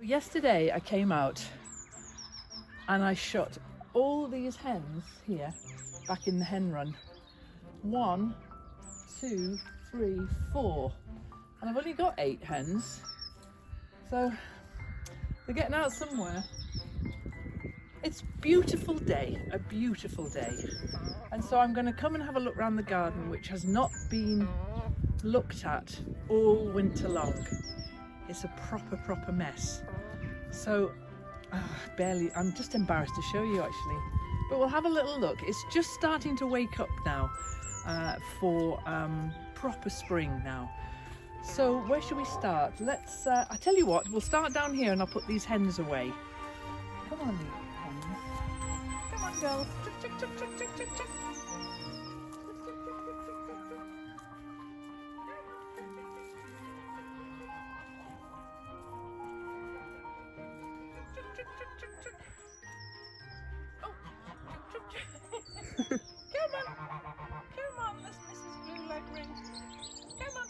yesterday I came out and I shot all these hens here back in the hen run. 1, 2, 3, 4, and I've only got 8 hens, so they're getting out somewhere. It's a beautiful day, and so I'm going to come and have a look around the garden, which has not been looked at all winter long. It's a proper mess, so I'm just embarrassed to show you actually, but we'll have a little look. It's just starting to wake up now for proper spring now. So where should we start? Let's I tell you what, we'll start down here and I'll put these hens away. Come on, hens. Come on, girls. Chick, chick, chick, chick, chick, chick. Come on, let's Mrs. Blue Leg Ring. Come on.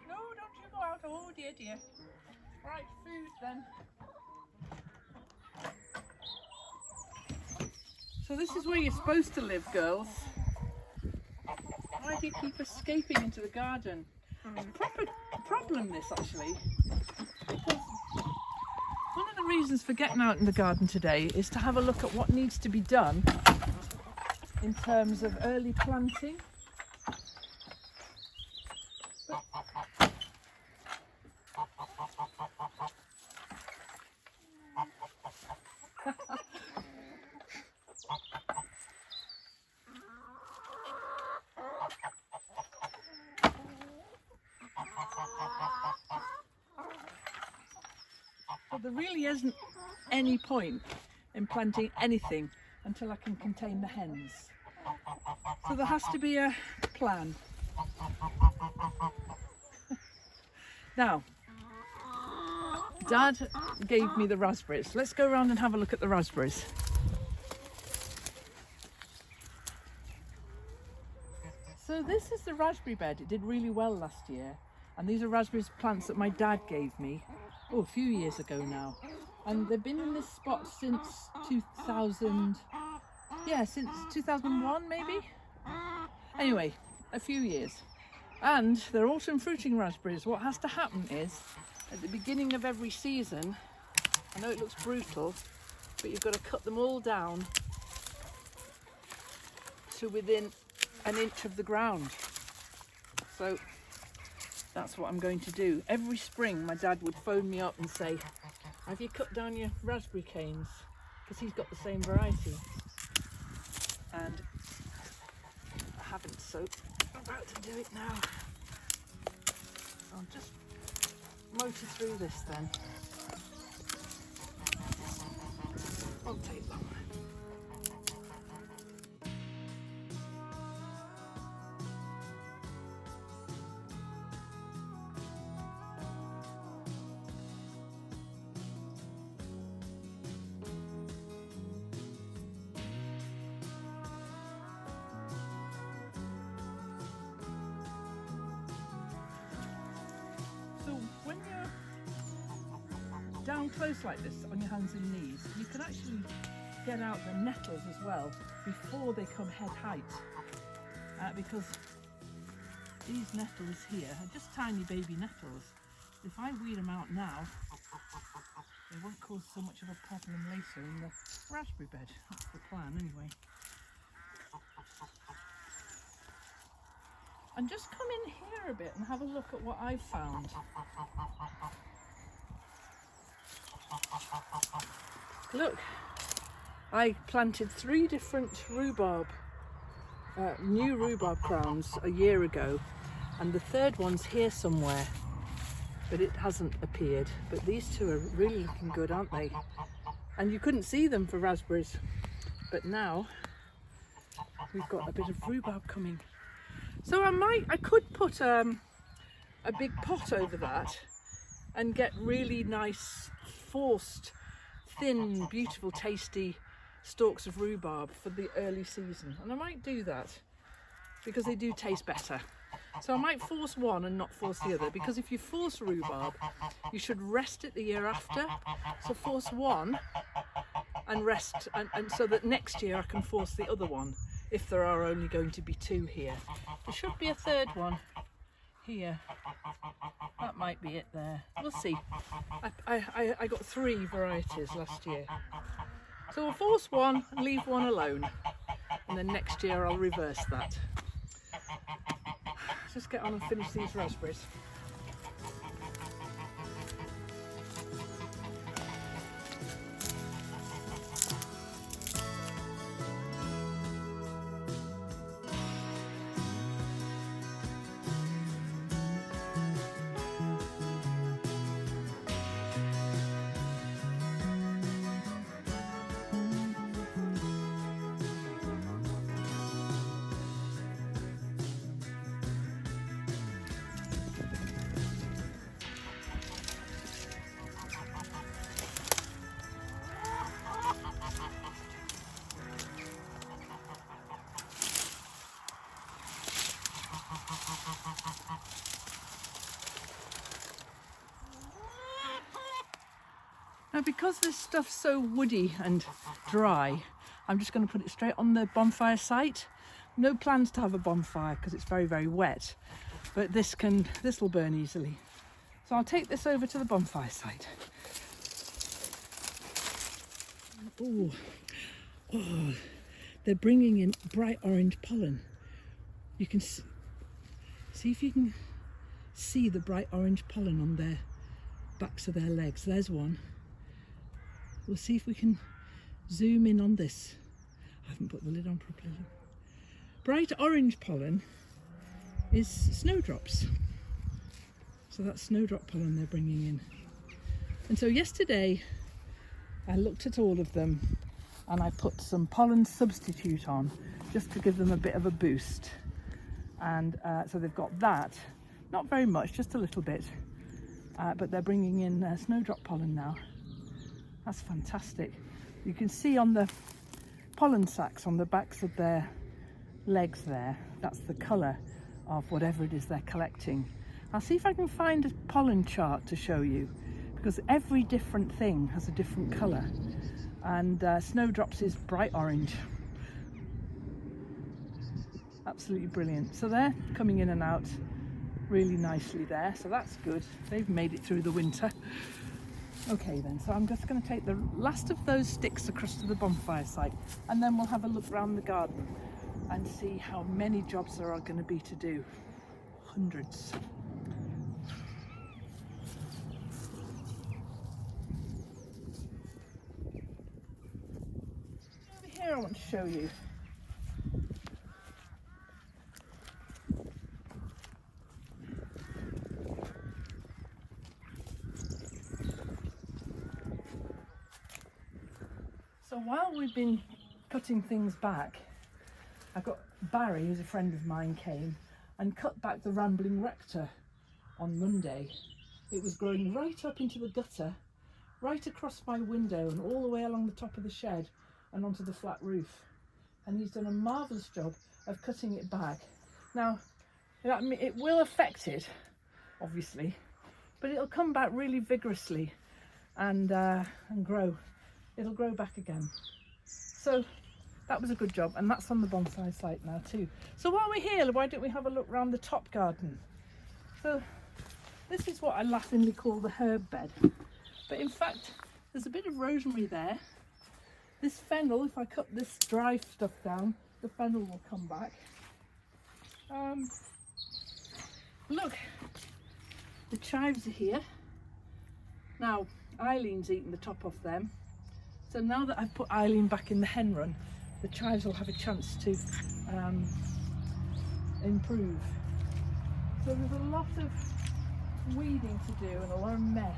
No, don't you go out. Oh dear. Right, food then. So this is where you're supposed to live, girls. Why do you keep escaping into the garden? It's a proper problem, this actually. Because one of the reasons for getting out in the garden today is to have a look at what needs to be done in terms of early planting. But there really isn't any point in planting anything until I can contain the hens. So there has to be a plan. Now, Dad gave me the raspberries. Let's go around and have a look at the raspberries. So this is the raspberry bed. It did really well last year. And these are raspberries plants that my dad gave me, a few years ago now. And they've been in this spot since 2001 maybe? Anyway, a few years. And they're autumn fruiting raspberries. What has to happen is, at the beginning of every season, I know it looks brutal, but you've got to cut them all down to within an inch of the ground. So that's what I'm going to do. Every spring my dad would phone me up and say, have you cut down your raspberry canes? Because he's got the same variety. And I haven't, so I'm about to do it now. So I'll just motor through this then. Won't take long. So when you're down close like this on your hands and knees, you can actually get out the nettles as well before they come head height, because these nettles here are just tiny baby nettles. If I weed them out now, they won't cause so much of a problem later in the raspberry bed. That's the plan anyway. And just come in here a bit and have a look at what I've found. Look, I planted 3 different rhubarb, new rhubarb crowns a year ago, and the third one's here somewhere, but it hasn't appeared. But these 2 are really looking good, aren't they? And you couldn't see them for raspberries, but now we've got a bit of rhubarb coming. So I could put a big pot over that and get really nice, forced, thin, beautiful, tasty stalks of rhubarb for the early season. And I might do that because they do taste better. So I might force one and not force the other, because if you force rhubarb, you should rest it the year after. So force one and rest, and so that next year I can force the other one, if there are only going to be two here. There should be a third one here. That might be it there. We'll see. I got 3 varieties last year. So we'll force one and leave one alone. And then next year I'll reverse that. Let's just get on and finish these raspberries. Now, because this stuff's so woody and dry, I'm just going to put it straight on the bonfire site. No plans to have a bonfire because it's very, very wet, but this will burn easily. So I'll take this over to the bonfire site. Oh, they're bringing in bright orange pollen. You can see if you can see the bright orange pollen on their backs of their legs. There's one. We'll see if we can zoom in on this. I haven't put the lid on properly. Bright orange pollen is snowdrops. So that's snowdrop pollen they're bringing in. And so yesterday I looked at all of them and I put some pollen substitute on just to give them a bit of a boost. And so they've got that, not very much, just a little bit, but they're bringing in snowdrop pollen now. That's fantastic. You can see on the pollen sacs on the backs of their legs there, that's the colour of whatever it is they're collecting. I'll see if I can find a pollen chart to show you, because every different thing has a different colour, and snowdrops is bright orange. Absolutely brilliant. So they're coming in and out really nicely there, so that's good. They've made it through the winter. Okay then, so I'm just going to take the last of those sticks across to the bonfire site, and then we'll have a look around the garden and see how many jobs there are going to be to do. Hundreds. Over here I want to show you. So while we've been cutting things back, I got Barry, who's a friend of mine, came and cut back the rambling rector on Monday. It was growing right up into the gutter, right across my window and all the way along the top of the shed and onto the flat roof. And he's done a marvellous job of cutting it back. Now, it will affect it, obviously, but it'll come back really vigorously and grow. It'll grow back again. So that was a good job, and that's on the bonsai site now too. So while we're here, why don't we have a look around the top garden? So this is what I laughingly call the herb bed, but in fact there's a bit of rosemary there. This fennel, if I cut this dry stuff down, the fennel will come back. Look, the chives are here. Now Eileen's eaten the top off them. So now that I've put Eileen back in the hen run, the chives will have a chance to improve. So there's a lot of weeding to do and a lot of mess.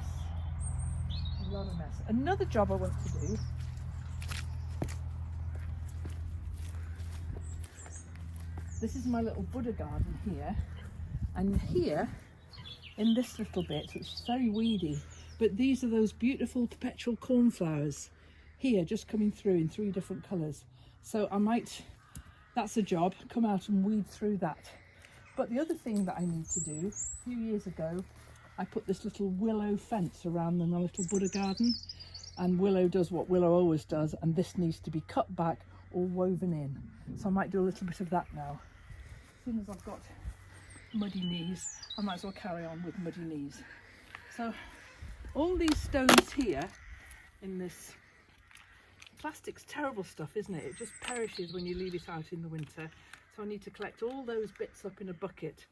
A lot of mess. Another job I want to do this is my little Buddha garden here, and here in this little bit, which is very weedy, but these are those beautiful perpetual cornflowers here just coming through in 3 different colours. So I might, that's a job, come out and weed through that. But the other thing that I need to do, a few years ago, I put this little willow fence around my little Buddha garden, and Willow does what Willow always does, and this needs to be cut back or woven in. So I might do a little bit of that now. As soon as I've got muddy knees, I might as well carry on with muddy knees. So all these stones here in this plastic's terrible stuff, isn't it? It just perishes when you leave it out in the winter. So I need to collect all those bits up in a bucket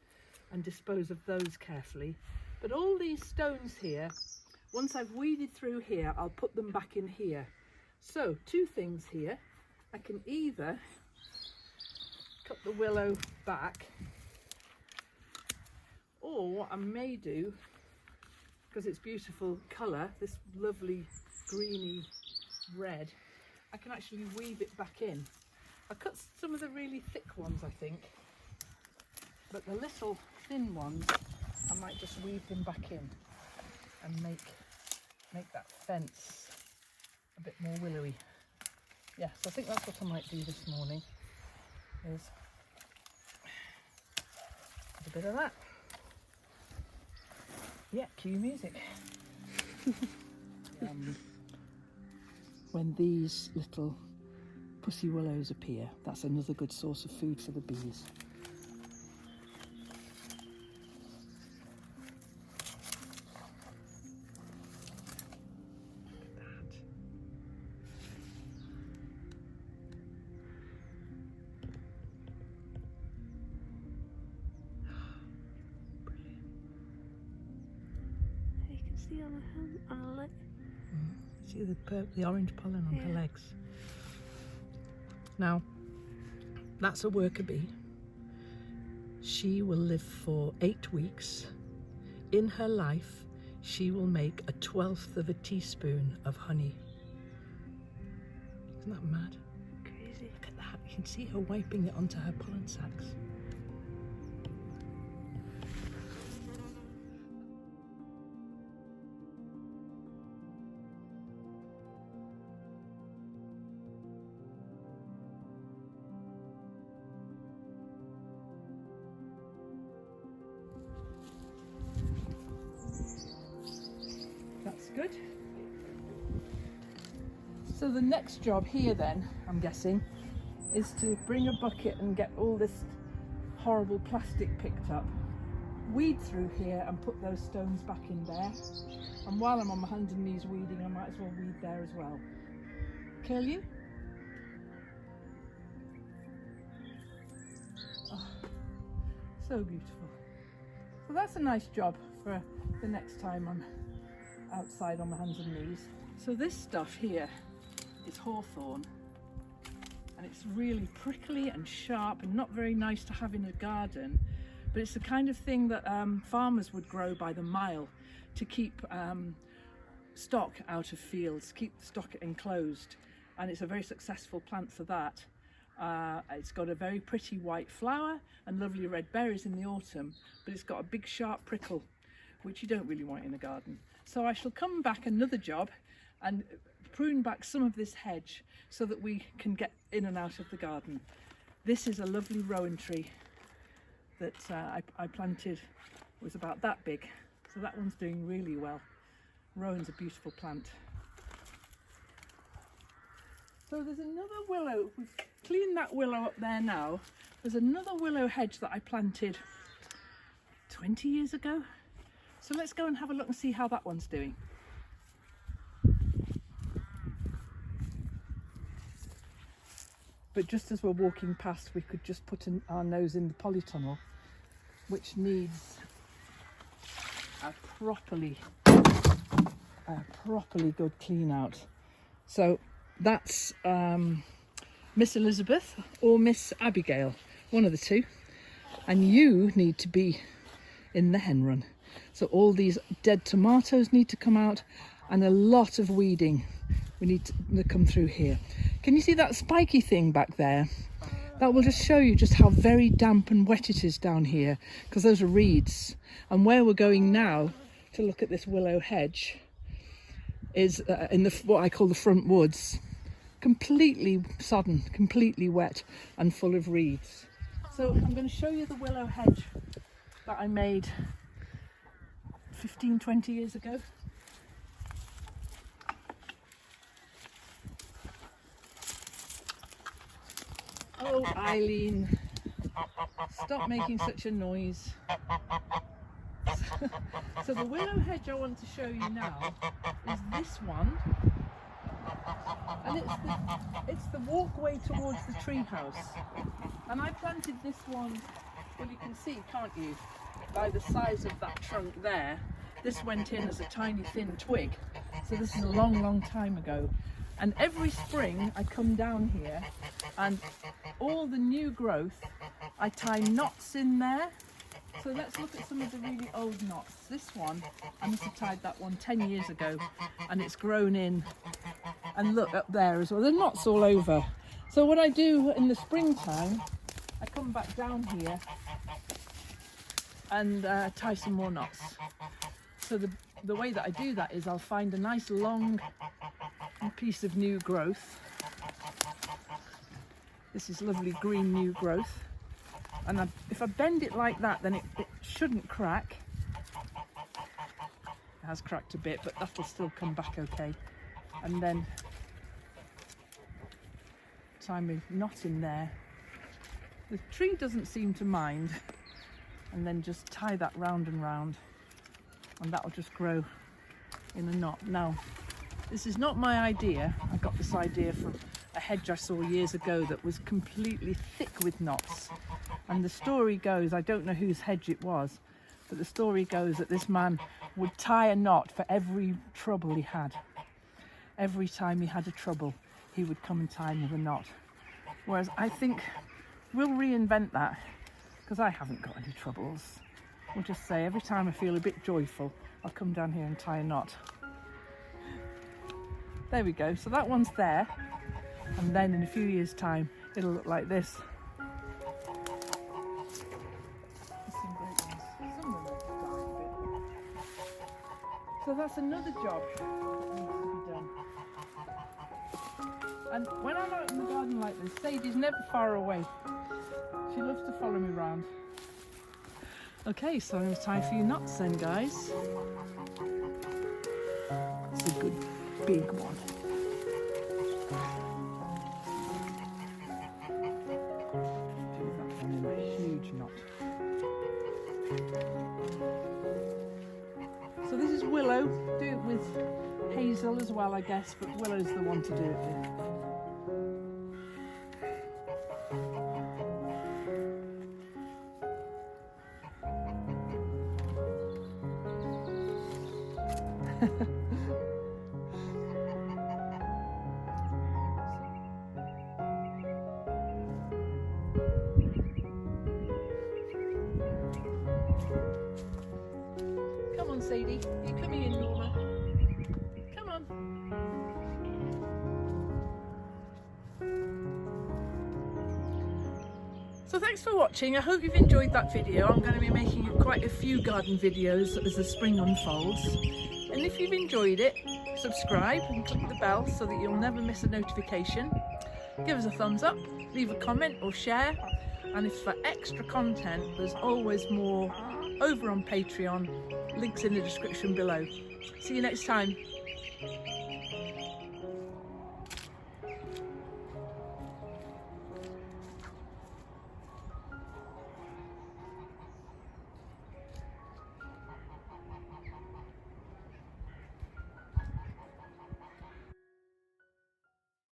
and dispose of those carefully. But all these stones here, once I've weeded through here, I'll put them back in here. So two things here. I can either cut the willow back, or what I may do, because it's beautiful colour, this lovely greeny red, I can actually weave it back in. I cut some of the really thick ones, I think, but the little thin ones I might just weave them back in and make that fence a bit more willowy. Yes, I think that's what I might do this morning, is a bit of that. Yeah, cue music. When these little pussy willows appear, that's another good source of food for the bees. On her leg. See the orange pollen on her legs. Now, that's a worker bee. She will live for 8 weeks. In her life, she will make 1/12 of a teaspoon of honey. Isn't that mad? Crazy. Look at that. You can see her wiping it onto her pollen sacs. That's good. So the next job here then, I'm guessing, is to bring a bucket and get all this horrible plastic picked up, weed through here and put those stones back in there. And while I'm on my hands and knees weeding, I might as well weed there as well. Curlew? Oh, so beautiful. So that's a nice job for the next time I'm outside on my hands and knees. So this stuff here is hawthorn, and it's really prickly and sharp and not very nice to have in a garden, but it's the kind of thing that farmers would grow by the mile to keep stock out of fields, keep stock enclosed, and it's a very successful plant for that. It's got a very pretty white flower and lovely red berries in the autumn, but it's got a big sharp prickle, which you don't really want in a garden. So I shall come back another job and prune back some of this hedge so that we can get in and out of the garden. This is a lovely rowan tree that I planted. It was about that big, so that one's doing really well. Rowan's a beautiful plant. So there's another willow. We've cleaned that willow up there now. There's another willow hedge that I planted 20 years ago. So let's go and have a look and see how that one's doing. But just as we're walking past, we could just put our nose in the polytunnel, which needs a properly good clean out. So that's Miss Elizabeth or Miss Abigail, one of the two. And you need to be in the hen run. So all these dead tomatoes need to come out, and a lot of weeding. We need to come through here. Can you see that spiky thing back there? That will just show you just how very damp and wet it is down here, because those are reeds. And where we're going now to look at this willow hedge is in what I call the front woods. Completely sodden, completely wet and full of reeds. So I'm going to show you the willow hedge that I made 15-20 years ago. Oh, Eileen, stop making such a noise. So the willow hedge I want to show you now is this one, and it's the walkway towards the tree house. And I planted this one, well, you can see, can't you, by the size of that trunk there. This went in as a tiny thin twig, so this is a long time ago. And every spring I come down here and all the new growth, I tie knots in there. So let's look at some of the really old knots. This one, I must have tied that one 10 years ago, and it's grown in. And look up there as well, there are knots all over. So what I do in the springtime, I come back down here and tie some more knots. So the way that I do that is I'll find a nice long piece of new growth. This is lovely green new growth. And if I bend it like that, then it shouldn't crack. It has cracked a bit, but that'll still come back okay. And then tie my knot in there. The tree doesn't seem to mind. And then just tie that round and round, and that'll just grow in a knot. Now, this is not my idea. I got this idea from a hedge I saw years ago that was completely thick with knots. And the story goes, I don't know whose hedge it was, but the story goes that this man would tie a knot for every trouble he had. Every time he had a trouble, he would come and tie me with a knot. Whereas I think we'll reinvent that, because I haven't got any troubles. We'll just say every time I feel a bit joyful, I'll come down here and tie a knot. There we go, so that one's there. And then in a few years' time, it'll look like this. There's some great ones. Some of them are dying a bit. So that's another job that needs to be done. And when I'm out in the garden like this, Sadie's never far away. She loves to follow me around. Okay, so I'm going to tie a few knots then, guys. It's a good big one. Do that one in a huge knot. So this is willow. Do it with hazel as well, I guess, but willow's the one to do it with. Come on, Sadie, you coming in, Norma? Come on. So thanks for watching. I hope you've enjoyed that video. I'm going to be making quite a few garden videos as the spring unfolds. And if you've enjoyed it, subscribe and click the bell so that you'll never miss a notification. Give us a thumbs up, leave a comment or share. And if for extra content, there's always more over on Patreon. Links in the description below. See you next time.